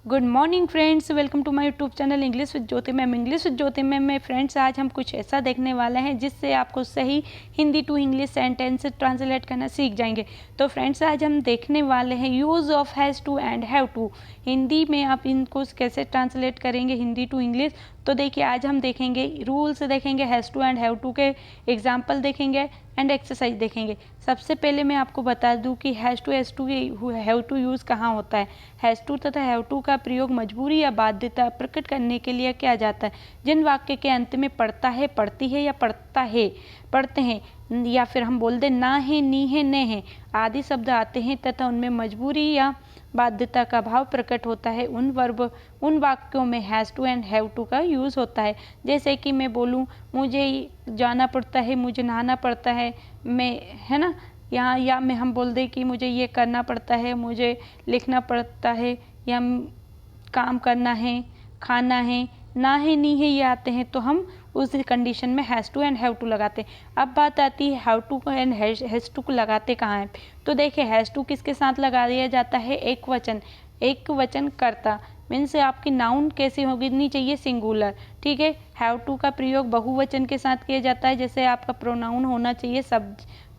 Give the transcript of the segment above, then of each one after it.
Good morning friends, welcome to my YouTube channel English with Jyoti ma'am. English with Jyoti ma'am में friends आज हम कुछ ऐसा देखने वाले हैं जिससे आपको सही Hindi to English sentence translate करना सीख जाएंगे। तो फ्रेंड्स आज हम देखने वाले हैं use of has to and have to. Hindi में आप इनको कैसे ट्रांसलेट करेंगे हिंदी टू इंग्लिश। तो देखिए आज हम देखेंगे रूल्स, देखेंगे has to and have to के एग्जाम्पल देखेंगे एंड एक्सरसाइज देखेंगे। सबसे पहले मैं आपको बता दूं कि has to have to use कहाँ होता है। हैज़ टू तथा हैव टू का प्रयोग मजबूरी या बाध्यता प्रकट करने के लिए किया जाता है। जिन वाक्य के अंत में पढ़ता है, पढ़ती है या पढ़ता है, पढ़ते हैं या फिर हम बोल दें ना है, नी है, ने है आदि शब्द आते हैं तथा उनमें मजबूरी या बाध्यता का भाव प्रकट होता है, उन वाक्यों में has to and have to का यूज़ होता है। जैसे कि मैं बोलूँ मुझे जाना पड़ता है, मुझे नहाना पड़ता है, मैं, है ना, यहाँ या मैं हम बोल दें कि मुझे ये करना पड़ता है, मुझे लिखना पड़ता है या काम करना है, खाना है, ना है, नी है ये आते हैं तो हम उस कंडीशन में has to and have to लगाते हैं। अब बात आती है have to and has to को लगाते कहाँ हैं। तो देखिए हैज़ टू किसके साथ लगा दिया जाता है, एक वचन कर्ता मीन्स आपकी नाउन कैसी होनी चाहिए, सिंगुलर। ठीक है, हैव टू का प्रयोग बहुवचन के साथ किया जाता है। जैसे आपका प्रोनाउन होना चाहिए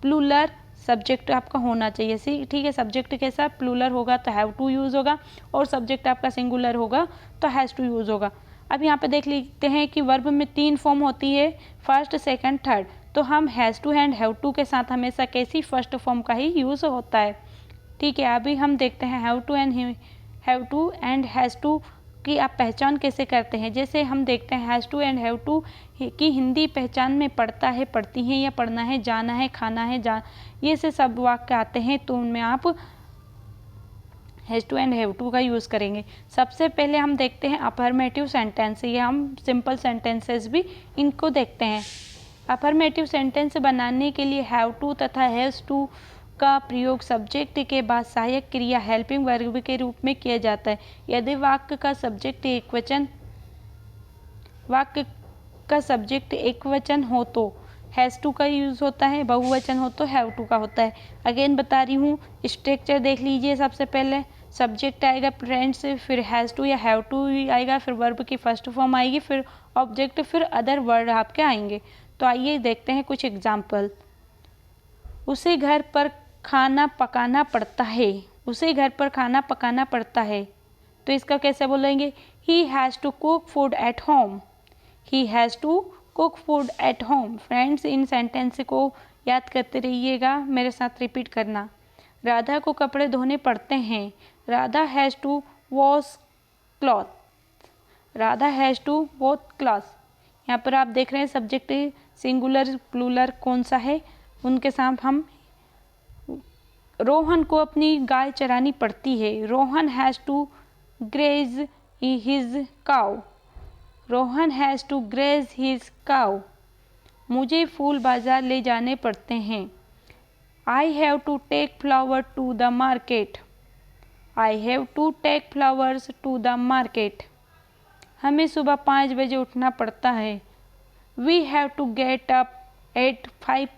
प्लूरल, सब्जेक्ट आपका होना चाहिए। ठीक है, सब्जेक्ट कैसा प्लूरल होगा तो हैव टू यूज़ होगा और सब्जेक्ट आपका सिंगुलर होगा तो हैज़ टू यूज़ होगा। अब यहाँ पे देख लेते हैं कि वर्ब में 3 फॉर्म होती है, फर्स्ट, सेकंड, थर्ड। तो हम has to and have to के साथ हमेशा कैसी फर्स्ट फॉर्म का ही यूज़ होता है। ठीक है, अभी हम देखते हैं have to and has to की आप पहचान कैसे करते हैं। जैसे हम देखते हैं has to and have to की हिंदी पहचान में पढ़ता है, पढ़ती हैं या पढ़ना है, जाना है, खाना है, ये से सब वाक्य आते हैं तो उनमें आप has to and have to का यूज़ करेंगे। सबसे पहले हम देखते हैं अफर्मेटिव सेंटेंस, ये हम सिंपल सेंटेंसेस भी इनको देखते हैं। अफर्मेटिव सेंटेंस बनाने के लिए हैव टू तथा हैज़ टू का प्रयोग सब्जेक्ट के बाद सहायक क्रिया हेल्पिंग वर्ब के रूप में किया जाता है। यदि वाक्य का सब्जेक्ट एक वचन हो तो हैज़ टू का यूज़ होता है, बहुवचन हो तो हैव टू का होता है। अगेन बता रही हूँ, स्ट्रक्चर देख लीजिए। सबसे पहले सब्जेक्ट आएगा फ्रेंड्स, फिर हैज़ टू या हैव टू आएगा, फिर वर्ब की फर्स्ट फॉर्म आएगी, फिर ऑब्जेक्ट, फिर अदर वर्ड आपके आएंगे। तो आइए देखते हैं कुछ एग्जाम्पल। उसे घर पर खाना पकाना पड़ता है, उसे घर पर खाना पकाना पड़ता है तो इसका कैसे बोलेंगे, he has to cook food at home, he has to cook food at home. Friends इन सेंटेंस को याद करते रहिएगा, मेरे साथ रिपीट करना। राधा को कपड़े धोने पड़ते हैं, Radha has to wash cloth, Radha has to wash cloth. यहाँ पर आप देख रहे हैं सब्जेक्ट सिंगुलर प्लूरल कौन सा है, उनके साथ हम रोहन को अपनी गाय चरानी पड़ती है, Rohan has to graze his cow, Rohan has to graze his cow. मुझे फूल बाजार ले जाने पड़ते हैं, I have to take flower to the market, I have to take flowers to the market. हमें सुबह 5 बजे उठना पड़ता है, we have to get up at 5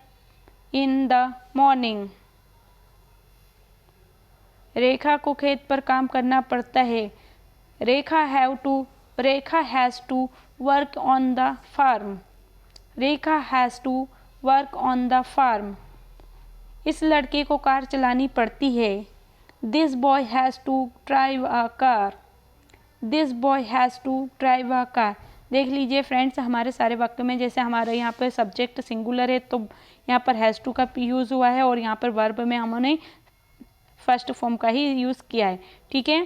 in the morning. Rekha को खेत पर काम करना पड़ता है, Rekha has to work on the farm, Rekha has to work on the farm. इस लड़के को कार चलानी पड़ती है, this boy has to drive a car, this boy has to drive a car. देख लीजिए फ्रेंड्स, हमारे सारे वाक्य में जैसे हमारे यहाँ पर सब्जेक्ट सिंगुलर है तो यहाँ पर हैज़ टू का यूज़ हुआ है और यहाँ पर वर्ब में हमने फर्स्ट फॉर्म का ही यूज़ किया है। ठीक है,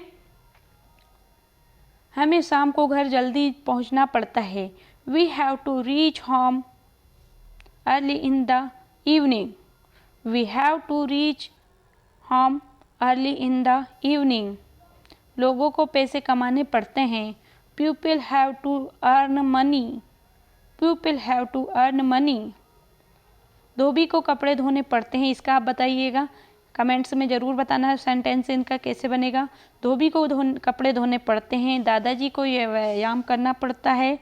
हमें शाम को घर जल्दी पहुंचना पड़ता है, we have to reach home early in the evening, we have to reach home early in the evening. लोगों को पैसे कमाने पड़ते हैं, people have to earn money, people have to earn money. धोबी को कपड़े धोने पड़ते हैं, इसका आप बताइएगा, कमेंट्स में ज़रूर बताना है सेंटेंस इनका कैसे बनेगा। धोबी को कपड़े धोने पड़ते हैं, दादाजी को यह व्यायाम करना पड़ता है,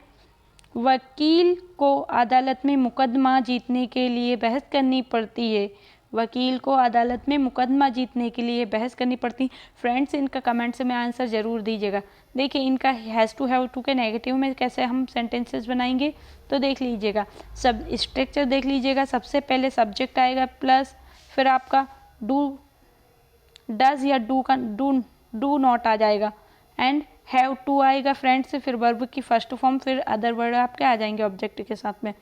वकील को अदालत में मुकदमा जीतने के लिए बहस करनी पड़ती है, वकील को अदालत में मुकदमा जीतने के लिए बहस करनी पड़ती। फ्रेंड्स, इनका कमेंट्स में आंसर ज़रूर दीजिएगा। देखिए, इनका हैज़ टू के नेगेटिव में कैसे हम सेंटेंसेस बनाएंगे तो देख लीजिएगा। सब स्ट्रक्चर देख लीजिएगा। सबसे पहले सब्जेक्ट आएगा प्लस, फिर आपका डू, डज या डू नॉट आ जाएगा, एंड हैव टू आएगा फ्रेंड्स, फिर वर्ब की फर्स्ट फॉर्म, फिर अदर वर्ड आपके आ जाएंगे ऑब्जेक्ट के साथ में।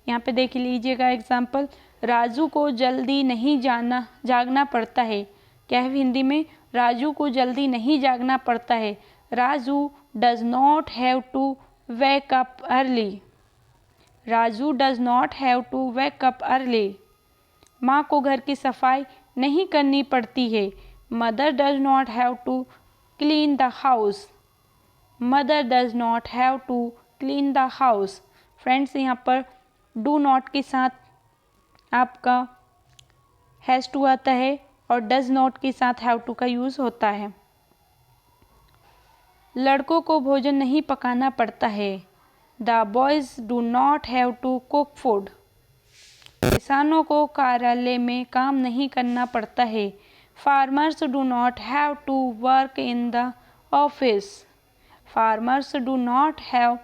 यहाँ पे देख लीजिएगा एग्जाम्पल, राजू को जल्दी नहीं जागना पड़ता है। क्या है हिंदी में? राजू को जल्दी नहीं जागना पड़ता है। Raju does not have to wake up early. Raju does not have to wake up early. माँ को घर की सफाई नहीं करनी पड़ती है। Mother does not have to clean the house. Mother does not have to clean the house. Friends, यहाँ पर डू नॉट के साथ आपका हैज़ टू आता है और डज नॉट के साथ हैव टू का यूज़ होता है। लड़कों को भोजन नहीं पकाना पड़ता है। The boys do not have to cook food. किसानों को कार्यालय में काम नहीं करना पड़ता है। Farmers do not have to work in the office. Farmers do not have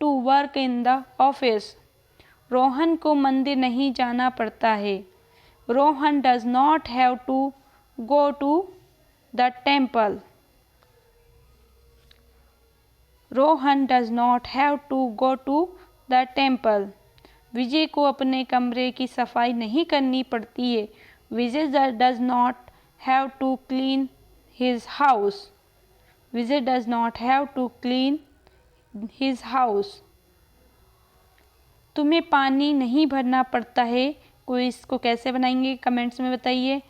to work in the office. Rohan को मंदिर नहीं जाना पड़ता है। Rohan does not have to go to the temple. Rohan does not have to go to the temple. Vijay को अपने कमरे की सफाई नहीं करनी पड़ती है। Vijay does not have to clean his house. Vijay does not have to clean his house. तुम्हें पानी नहीं भरना पड़ता है। कोई इसको कैसे बनाएंगे कमेंट्स में बताइए।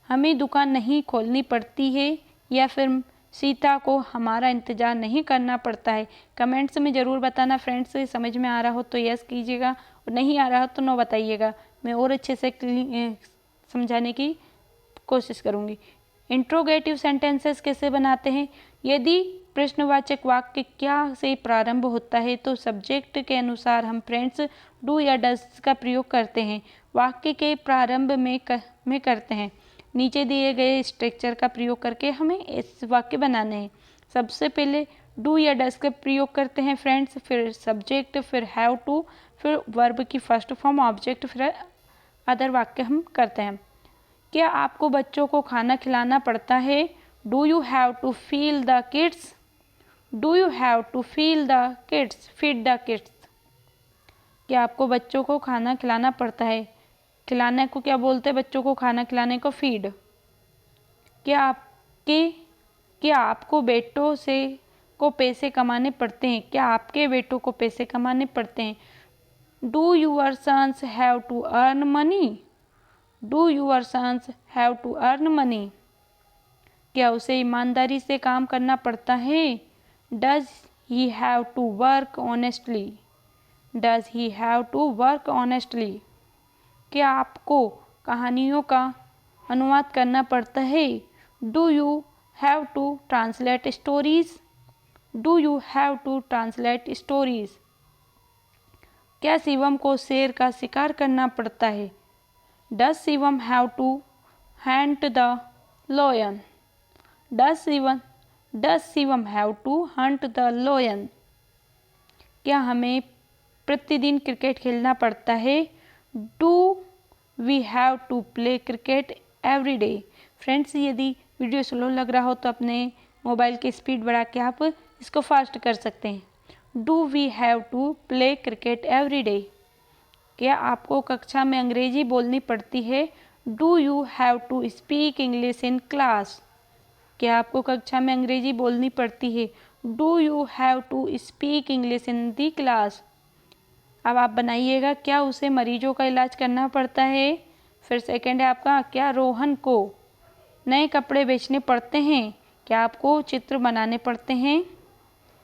हमें दुकान नहीं खोलनी पड़ती है, या फिर सीता को हमारा इंतज़ार नहीं करना पड़ता है। कमेंट्स में ज़रूर बताना फ्रेंड्स। समझ में आ रहा हो तो यस कीजिएगा, और नहीं आ रहा हो तो नो बताइएगा। मैं और अच्छे से समझाने की कोशिश करूँगी। इंट्रोगेटिव सेंटेंसेस कैसे बनाते हैं? यदि प्रश्नवाचक वाक्य क्या से प्रारंभ होता है तो सब्जेक्ट के अनुसार हम फ्रेंड्स डू या डज का प्रयोग करते हैं। वाक्य के प्रारंभ में करते हैं। नीचे दिए गए स्ट्रक्चर का प्रयोग करके हमें इस वाक्य बनाने हैं। सबसे पहले डू या डज का प्रयोग करते हैं फ्रेंड्स, फिर सब्जेक्ट, फिर हैव टू, फिर वर्ब की फर्स्ट फॉर्म ऑब्जेक्ट, फिर अदर वाक्य हम करते हैं। क्या आपको बच्चों को खाना खिलाना पड़ता है? Do you have to feel the kids. Do you have to feel the kids, feed the kids. क्या आपको बच्चों को खाना खिलाना पड़ता है? खिलाने को क्या बोलते हैं? बच्चों को खाना खिलाने को फीड। क्या आपको बेटों से को पैसे कमाने पड़ते हैं? क्या आपके बेटों को पैसे कमाने पड़ते हैं? Do your sons have to earn money. Do your sons have to earn money. क्या उसे ईमानदारी से काम करना पड़ता है? Does he have to work honestly. Does he have to work honestly. क्या आपको कहानियों का अनुवाद करना पड़ता है? Do you have to translate stories. Do you have to translate stories. क्या शिवम को शेर का शिकार करना पड़ता है? Does Shivam have to hunt the lion. Does Shivam have to hunt the lion. क्या हमें प्रतिदिन क्रिकेट खेलना पड़ता है? Do we have to play cricket every day. Friends, यदि वीडियो स्लो लग रहा हो तो अपने मोबाइल की स्पीड बढ़ा के आप इसको फास्ट कर सकते हैं। Do we have to play cricket every day. क्या आपको कक्षा में अंग्रेजी बोलनी पड़ती है? Do you have to speak English in class. क्या आपको कक्षा में अंग्रेजी बोलनी पड़ती है? Do you have to speak English in the class. अब आप बनाइएगा, क्या उसे मरीजों का इलाज करना पड़ता है? फिर सेकंड है आपका, क्या रोहन को नए कपड़े बेचने पड़ते हैं? क्या आपको चित्र बनाने पड़ते हैं?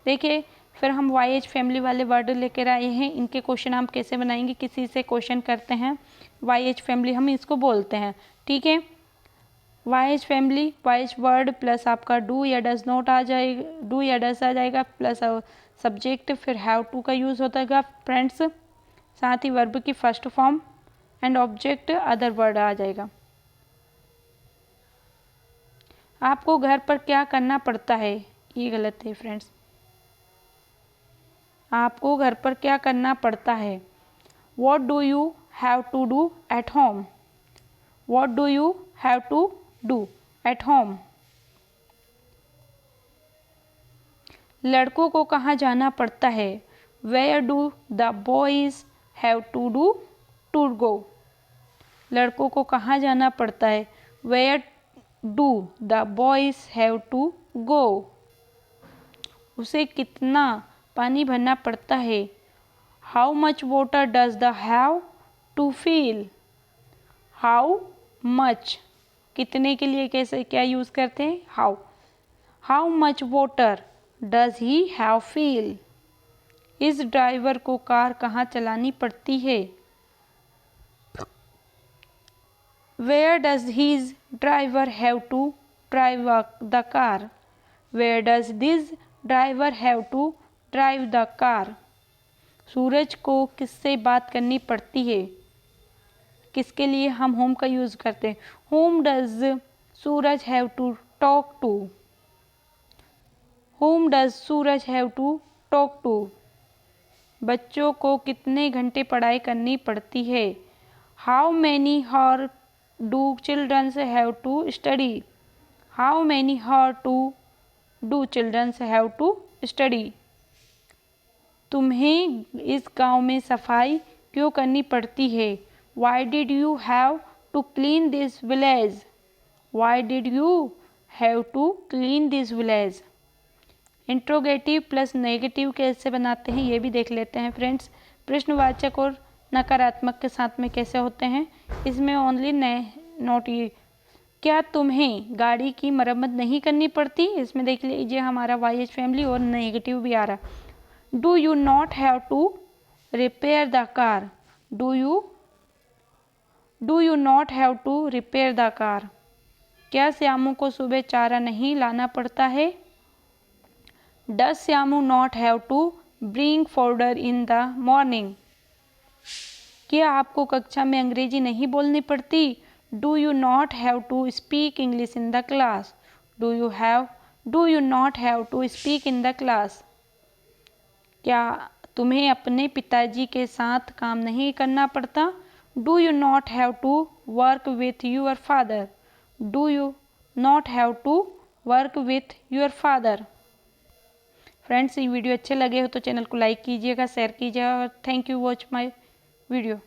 देखिए, फिर हम YH फैमिली वाले वर्ड लेकर आए हैं। इनके क्वेश्चन हम कैसे बनाएंगे? किसी से क्वेश्चन करते हैं, YH फैमिली हम इसको बोलते हैं। ठीक है, YH family, YH word plus आपका डू या डज नॉट आ जाएगा, डू या डज आ जाएगा, प्लस सब्जेक्ट, फिर हैव टू का यूज़ होता है फ्रेंड्स, साथ ही वर्ब की first form, and object other word आ जाएगा। आपको घर पर क्या करना पड़ता है, ये गलत है फ्रेंड्स। आपको घर पर क्या करना पड़ता है। What do you have to do at home? What do you have to do at home? लड़कों को कहाँ जाना पड़ता है। Where do the boys have to go? लड़कों को कहाँ जाना पड़ता है। Where do the boys have to go? उसे कितना पानी भरना पड़ता है। How much water does the have to fill? How much कितने के लिए कैसे क्या यूज़ करते हैं, how. How much water does he have fill? इस ड्राइवर को कार कहाँ चलानी पड़ती है। Where does his driver have to drive the car? Where does this driver have to drive the car? सूरज को किससे बात करनी पड़ती है। किसके लिए हम whom का यूज़ करते हैं। Whom does Suraj have to talk to? Whom does Suraj have to talk to? बच्चों को कितने घंटे पढ़ाई करनी पड़ती है। How many hours do children have to study? How many hours do children have to study? तुम्हें इस गांव में सफाई क्यों करनी पड़ती है। Why did you have to clean this village? Why did you have to clean this village? Interrogative plus negative कैसे बनाते हैं ये भी देख लेते हैं फ्रेंड्स। प्रश्नवाचक और नकारात्मक के साथ में कैसे होते हैं। इसमें ओनली नोट ये, क्या तुम्हें गाड़ी की मरम्मत नहीं करनी पड़ती। इसमें देख लीजिए हमारा वाई फैमिली और नेगेटिव भी आ रहा। Do you not have to repair the car? Do you not have to repair the car? क्या श्यामू को सुबह चारा नहीं लाना पड़ता है। Does Shyamu not have to bring fodder in the morning? क्या आपको कक्षा में अंग्रेजी नहीं बोलनी पड़ती। Do you not have to speak English in the class? Do you not have to speak in the class? क्या तुम्हें अपने पिताजी के साथ काम नहीं करना पड़ता। Do you not have to work with your father. Do you not have to work with your father. Friends ये वीडियो अच्छे लगे हो तो चैनल को लाइक कीजिएगा, शेयर कीजिएगा और thank you watch my video.